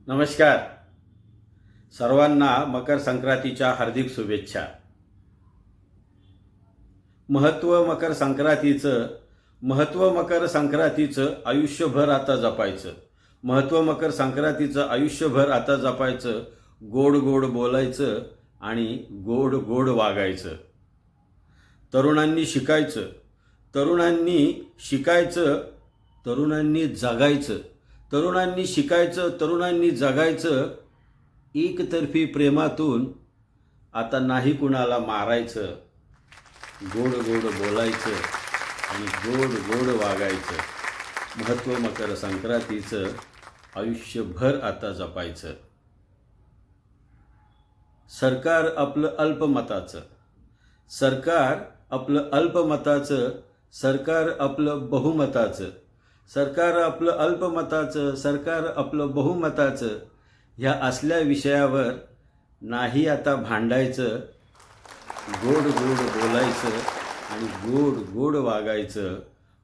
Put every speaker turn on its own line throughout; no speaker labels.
नमस्कार. सर्वांना मकर संक्रांतीच्या हार्दिक शुभेच्छा. महत्त्व मकर संक्रांतीचं आयुष्यभर आता जपायचं. महत्त्व मकर संक्रांतीचं आयुष्यभर आता जपायचं. गोड गोड बोलायचं आणि गोड गोड वागायचं. तरुणांनी शिकायचं, तरुणांनी जगायचं, तरुणांनी जगायचं. एकतर्फी प्रेमातून आता नाही कुणाला मारायचं. गोड गोड बोलायचं आणि गोड गोड वागायचं. महत्त्व मकर संक्रांतीचं आयुष्यभर आता जपायचं. सरकार आपलं अल्पमताचं, सरकार आपलं अल्पमताचं, सरकार आपलं बहुमताचं, सरकार आपलं अल्पमताचं, सरकार आपलं बहुमताचं. ह्या असल्या विषयावर नाही आता भांडायचं. गोड गोड बोलायचं आणि गोड गोड वागायचं.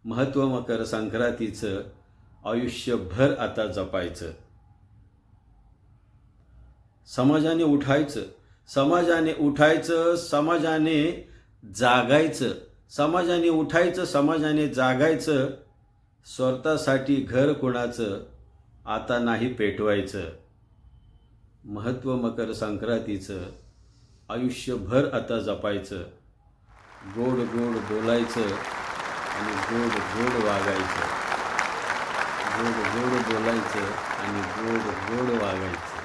महत्त्व मकर संक्रांतीचं आयुष्यभर आता जपायचं. समाजाने उठायचं, समाजाने जागायचं, समाजाने जागायचं. स्वार्थासाठी घर कोणाचं आता नाही पेटवायचं. महत्त्व मकर संक्रांतीचं आयुष्यभर आता जपायचं. गोड गोड बोलायचं आणि गोड गोड वागायचं. गोड गोड बोलायचं आणि गोड गोड वागायचं.